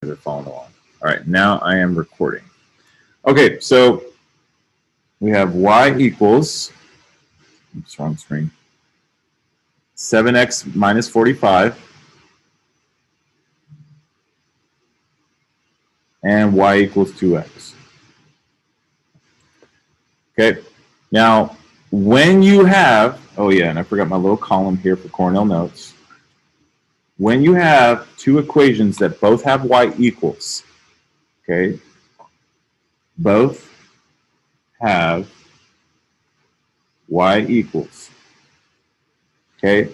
are following along. All right, now I am recording. Okay, so we have y equals, oops, wrong screen, 7x minus 45, and y equals 2x. Okay, now when you have, oh yeah, and I forgot my little column here for Cornell notes. When you have two equations that both have y equals, okay, both have y equals, okay?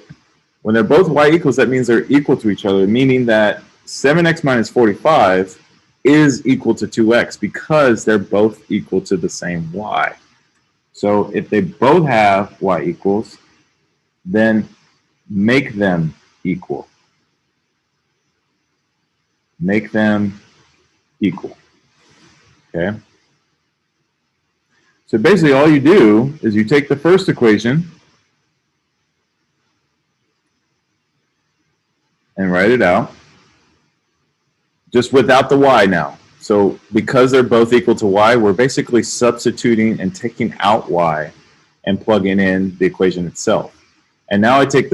When they're both y equals, that means they're equal to each other, meaning that 7x minus 45 is equal to 2x because they're both equal to the same y. So if they both have y equals, then make them equal. Make them equal, okay? So basically all you do is you take the first equation and write it out, just without the y now. So because they're both equal to y, we're basically substituting and taking out y and plugging in the equation itself. And now I take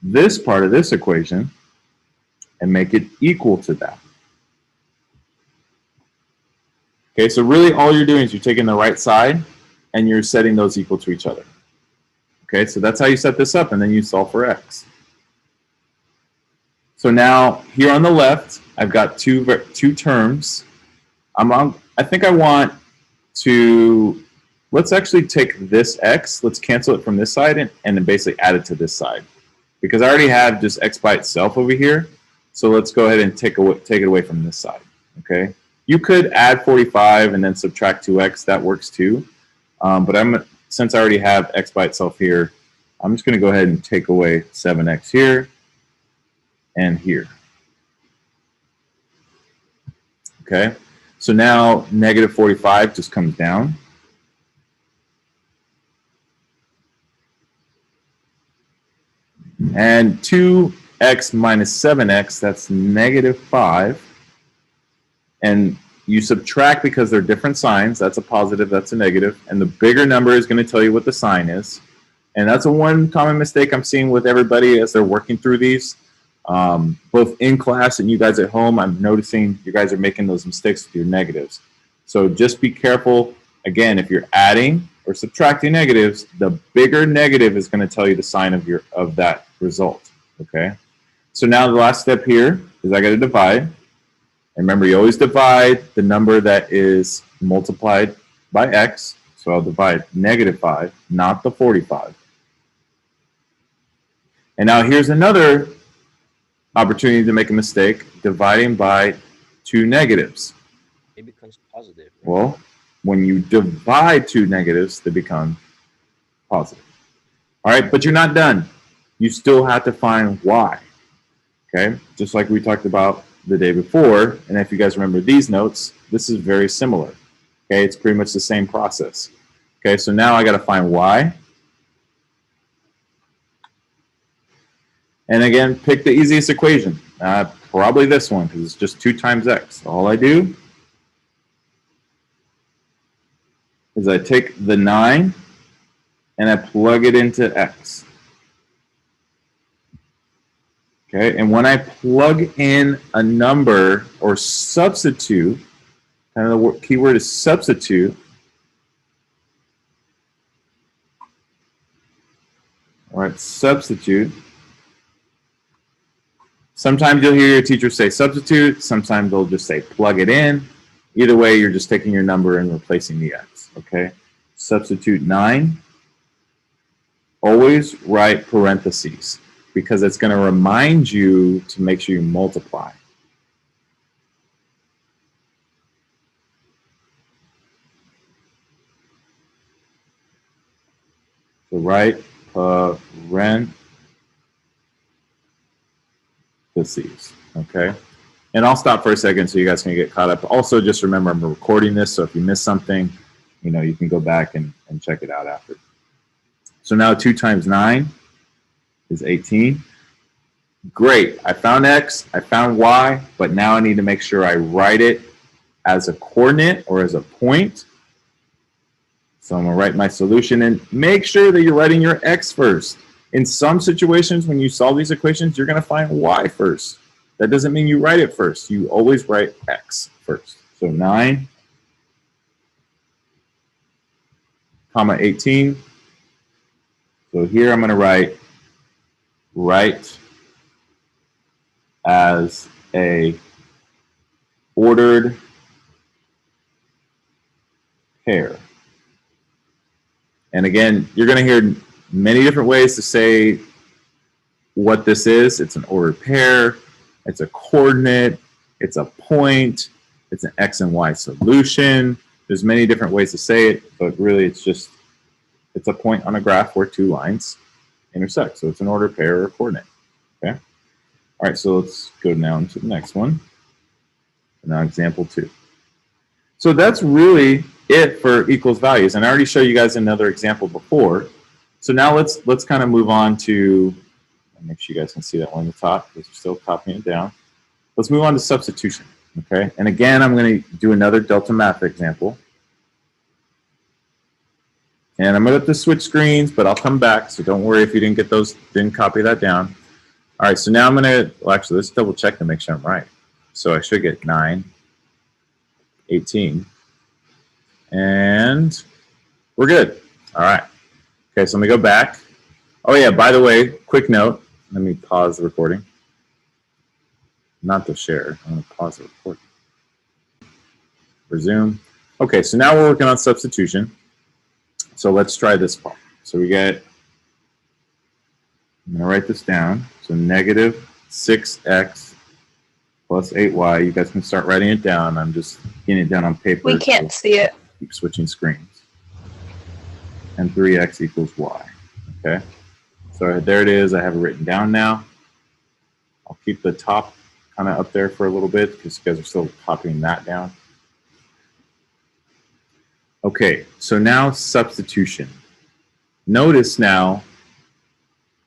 this part of this equation and make it equal to that. Okay, so really all you're doing is you're taking the right side and you're setting those equal to each other. Okay, so that's how you set this up, and then you solve for x. So now here on the left, I've got two terms. I think I want to, let's actually take this x, let's cancel it from this side and then basically add it to this side. Because I already have just x by itself over here. So let's go ahead and take it away from this side, okay? You could add 45 and then subtract 2x, that works too. But since I already have x by itself here, I'm just gonna go ahead and take away 7x here and here. Okay, so now negative 45 just comes down. And 2x minus 7x, that's negative 5. And you subtract because they're different signs. That's a positive, that's a negative. And the bigger number is going to tell you what the sign is. And that's one common mistake I'm seeing with everybody as they're working through these. Both in class and you guys at home, I'm noticing you guys are making those mistakes with your negatives. So just be careful. Again, if you're adding or subtracting negatives, the bigger negative is going to tell you the sign of that result. Okay. So now the last step here is I got to divide. And remember, you always divide the number that is multiplied by x. So I'll divide negative 5, not the 45. And now here's another opportunity to make a mistake, dividing by two negatives. It becomes positive. Right? Well, when you divide two negatives, they become positive. All right, but you're not done. You still have to find y. Okay, just like we talked about the day before. And if you guys remember these notes, this is very similar. Okay, it's pretty much the same process. Okay, so now I got to find y. And again, pick the easiest equation. Probably this one, because it's just 2 times x. All I do is I take the 9 and I plug it into x. Okay, and when I plug in a number or substitute, kind of the key word is substitute. All right, substitute. Sometimes you'll hear your teacher say substitute. Sometimes they'll just say plug it in. Either way, you're just taking your number and replacing the x. Okay, substitute 9. Always write parentheses, because it's going to remind you to make sure you multiply. So write parentheses, okay? And I'll stop for a second so you guys can get caught up. Also, just remember I'm recording this, so if you miss something, you know, you can go back and check it out after. So now 2 times 9 is 18. Great, I found x, I found y, but now I need to make sure I write it as a coordinate or as a point. So I'm going to write my solution and make sure that you're writing your x first. In some situations, when you solve these equations, you're going to find y first. That doesn't mean you write it first. You always write x first. So 9, comma 18. So here I'm going to write as a ordered pair. And again, you're going to hear many different ways to say what this is. It's an ordered pair, it's a coordinate, it's a point, it's an x and y solution. There's many different ways to say it, but really it's a point on a graph where two lines intersect. So it's an ordered pair or a coordinate. Okay. All right, so let's go down to the next one. Now example 2. So that's really it for equals values. And I already showed you guys another example before. So now let's kind of move on to, make sure you guys can see that one on the top because we're still copying it down. Let's move on to substitution. Okay, and again, I'm going to do another delta math example. And I'm going to have to switch screens, but I'll come back. So don't worry if you didn't copy that down. All right, so now I'm going to, well, actually, let's double check to make sure I'm right. So I should get 9, 18, and we're good. All right. Okay, so let me go back. Oh yeah, by the way, quick note. Let me pause the recording. Not the share. I'm going to pause the recording. Resume. Okay, so now we're working on substitution. So let's try this part. So we get, I'm going to write this down. So negative 6x plus 8y. You guys can start writing it down. I'm just getting it down on paper. We can't see it. Keep switching screens. And 3x equals y. Okay. So there it is. I have it written down now. I'll keep the top kind of up there for a little bit because you guys are still copying that down. Okay, so now substitution. Notice now,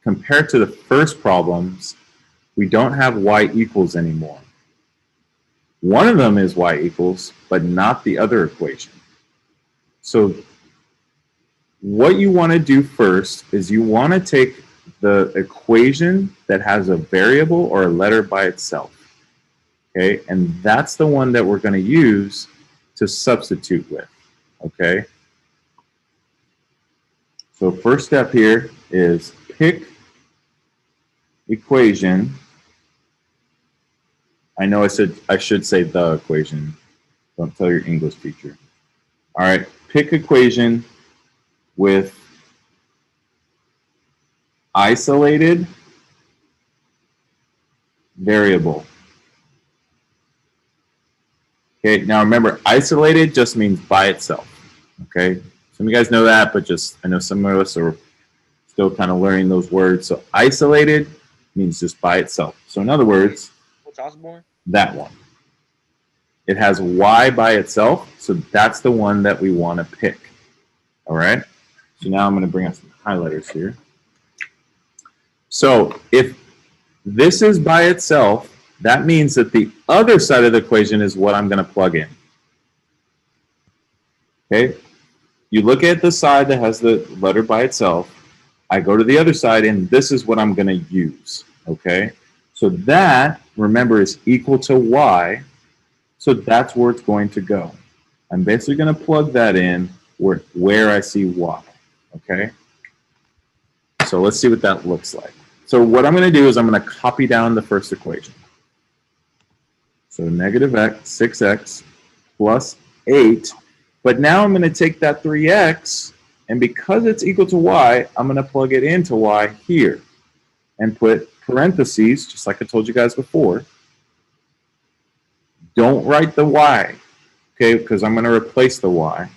compared to the first problems, we don't have y equals anymore. One of them is y equals, but not the other equation. So what you want to do first is you want to take the equation that has a variable or a letter by itself. Okay, and that's the one that we're going to use to substitute with. Okay, so first step here is pick equation. I know I should say the equation. Don't tell your English teacher. All right, pick equation with isolated variable. Okay, now remember, isolated just means by itself. Okay, some of you guys know that, but I know some of us are still kind of learning those words. So isolated means just by itself. So in other words, What's Osborne? That one. It has y by itself, so that's the one that we want to pick. All right, so now I'm going to bring up some highlighters here. So if this is by itself, that means that the other side of the equation is what I'm going to plug in. Okay, you look at the side that has the letter by itself. I go to the other side, and this is what I'm going to use. Okay, so that, remember, is equal to y, so that's where it's going to go. I'm basically going to plug that in where I see y. Okay, so let's see what that looks like. So what I'm going to do is I'm going to copy down the first equation. So negative 6x plus 8. But now I'm going to take that 3x, and because it's equal to y, I'm going to plug it into y here and put parentheses, just like I told you guys before. Don't write the y, okay, because I'm going to replace the y.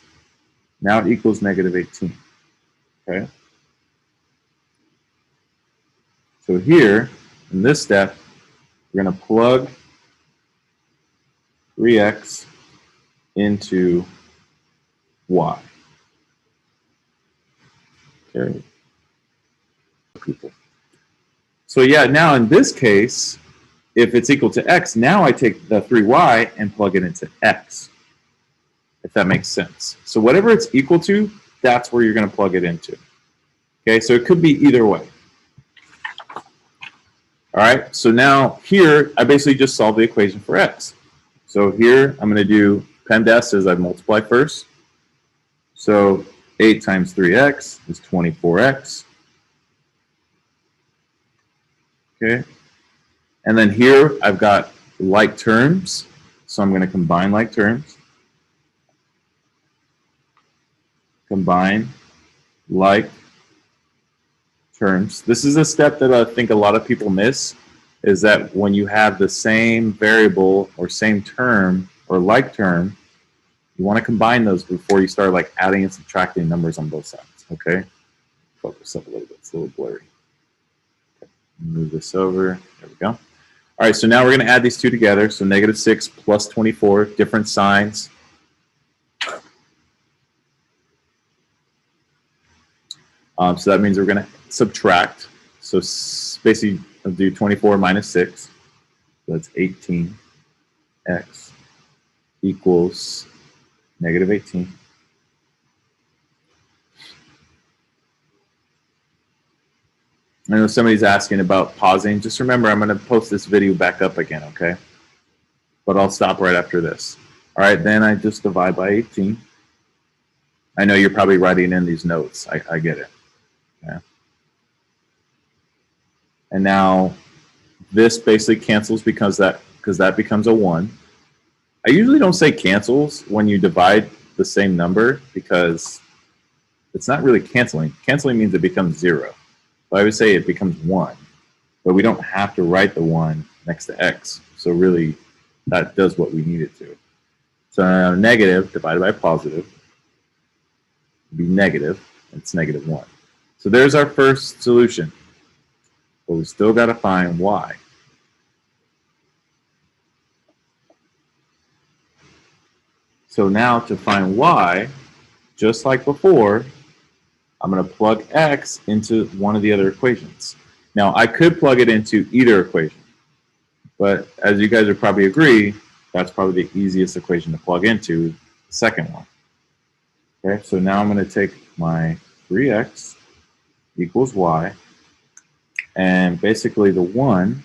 Now it equals negative 18. Okay. So here, in this step, we're going to plug 3x into y. Okay. So yeah, now in this case, if it's equal to x, now I take the 3y and plug it into x, if that makes sense. So whatever it's equal to, that's where you're going to plug it into. Okay, so it could be either way. All right, so now here, I basically just solved the equation for x. So here, I'm going to do PEMDAS as I multiply first. So 8 times 3x is 24x. Okay, and then here, I've got like terms, so I'm going to combine like terms. Combine like terms. This is a step that I think a lot of people miss, is that when you have the same variable or same term or like term, you want to combine those before you start like adding and subtracting numbers on both sides. Okay, focus up a little bit, it's a little blurry. Okay. Move this over, there we go. All right, so now we're going to add these two together. So -6 plus 24, different signs. So that means we're going to subtract. So basically, I'll do 24 minus 6. So that's 18x equals -18. I know somebody's asking about pausing. Just remember, I'm going to post this video back up again, okay? But I'll stop right after this. All right, then I just divide by 18. I know you're probably writing in these notes. I get it. Okay. And now this basically cancels because that becomes a 1. I usually don't say cancels when you divide the same number because it's not really canceling. Canceling means it becomes 0. So I would say it becomes 1. But we don't have to write the 1 next to x. So really, that does what we need it to. So now negative divided by positive would be negative. It's -1. So there's our first solution. But we still got to find y. So now to find y, just like before, I'm going to plug x into one of the other equations. Now, I could plug it into either equation, but as you guys would probably agree, that's probably the easiest equation to plug into, the second one. Okay, so now I'm going to take my 3x equals y, and basically the 1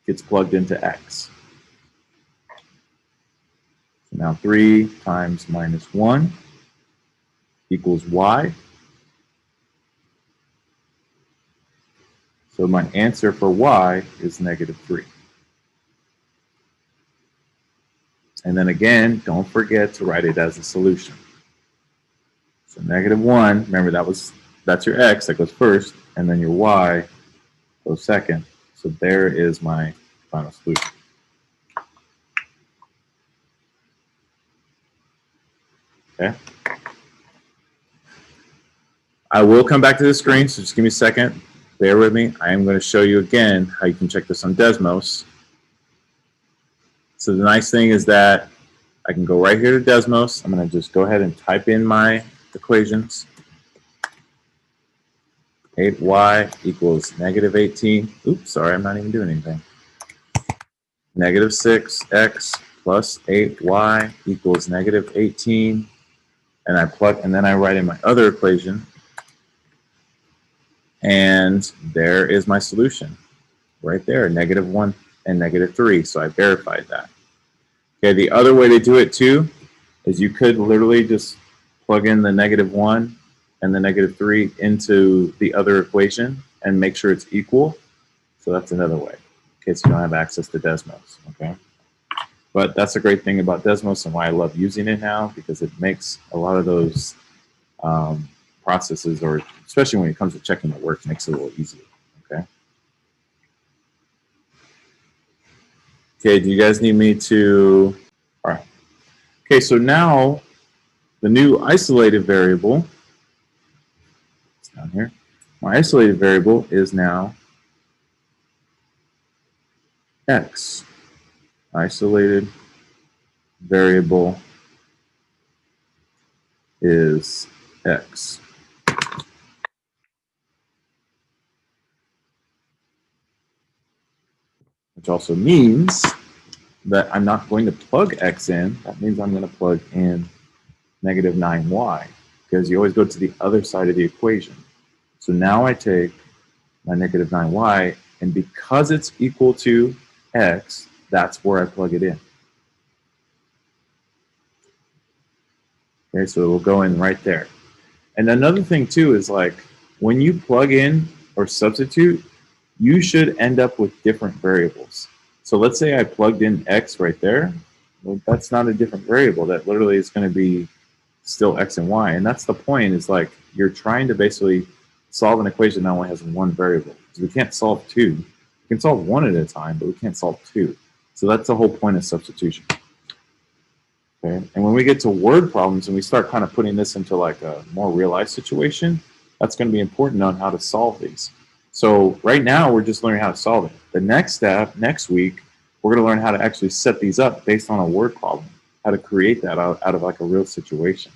gets plugged into x. So now 3 times -1 equals y. So my answer for y is -3. And then again, don't forget to write it as a solution. So -1, remember that's your x, that goes first, and then your y goes second. So there is my final solution. Okay. I will come back to the screen, so just give me a second. Bear with me. I am going to show you again how you can check this on Desmos. So the nice thing is that I can go right here to Desmos. I'm going to just go ahead and type in my equations. 8y equals -18. Oops, sorry, I'm not even doing anything. -6x plus 8y equals -18. And then I write in my other equation. And there is my solution. Right there, -1 and -3. So I verified that. Okay, the other way to do it too is you could literally just plug in the -1 and the -3 into the other equation and make sure it's equal. So that's another way, in case you don't have access to Desmos. Okay, but that's a great thing about Desmos and why I love using it now, because it makes a lot of those processes, or especially when it comes to checking the work, makes it a little easier. Okay. Okay, do you guys need me to? All right. Okay, so now the new isolated variable, it's down here. My isolated variable is now x. Isolated variable is x. which also means that I'm not going to plug x in. That means I'm going to plug in negative 9y, because you always go to the other side of the equation. So now I take my negative 9y, and because it's equal to x, that's where I plug it in. Okay, so it will go in right there. And another thing too is, like, when you plug in or substitute, you should end up with different variables. So let's say I plugged in x right there. Well, that's not a different variable. That literally is going to be still x and y. And that's the point, is like you're trying to basically solve an equation that only has one variable. Because we can't solve two. We can solve one at a time, but we can't solve two. So that's the whole point of substitution. Okay? And when we get to word problems and we start kind of putting this into like a more real life situation, that's going to be important on how to solve these. So right now we're just learning how to solve it. The next step, next week, we're going to learn how to actually set these up based on a word problem, how to create that out of like a real situation.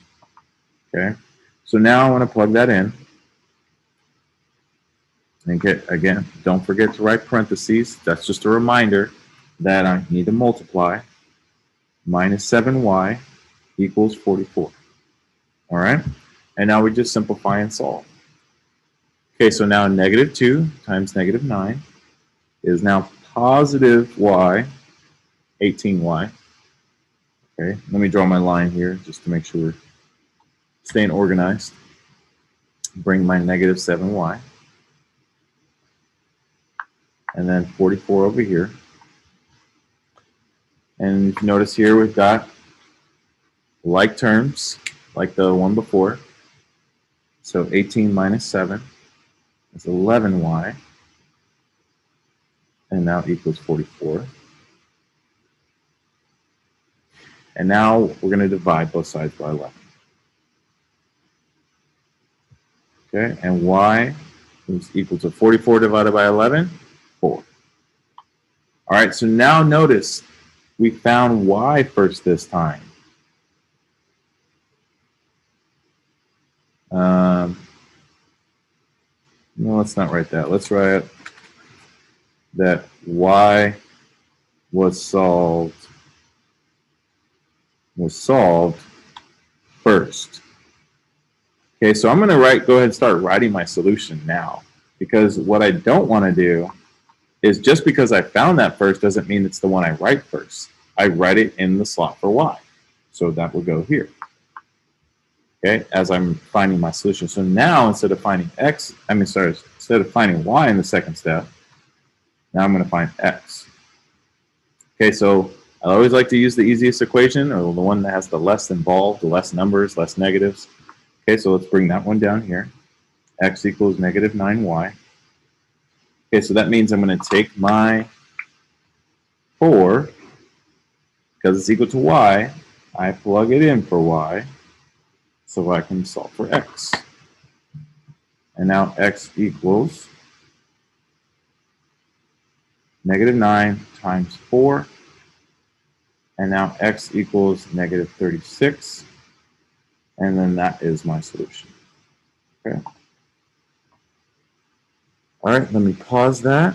Okay, so now I want to plug that in. And again, don't forget to write parentheses. That's just a reminder that I need to multiply. Minus 7y equals 44. All right, and now we just simplify and solve. Okay, so now negative 2 times negative 9 is now positive y, 18y. Okay, let me draw my line here just to make sure we're staying organized. Bring my negative 7y. And then 44 over here. And if you notice here, we've got like terms, like the one before. So 18 minus 7 is 11y. And now equals 44. And now we're going to divide both sides by 11. Okay, and y is equal to 44 divided by 11, 4. All right, so now notice we found y first this time. No, let's not write that. Let's write that y was solved first. Okay, so I'm going to go ahead and start writing my solution now, because what I don't want to do is, just because I found that first doesn't mean it's the one I write first. I write it in the slot for y. So that will go here. Okay, as I'm finding my solution. So now instead of finding instead of finding y in the second step, now I'm going to find x. Okay, so I always like to use the easiest equation, or the one that has the less involved, the less numbers, less negatives. Okay, so let's bring that one down here. X equals negative 9y. Okay, so that means I'm going to take my 4, because it's equal to y, I plug it in for y, so I can solve for x. And now x equals negative 9 times 4. And now x equals negative 36. And then that is my solution. Okay. All right, let me pause that.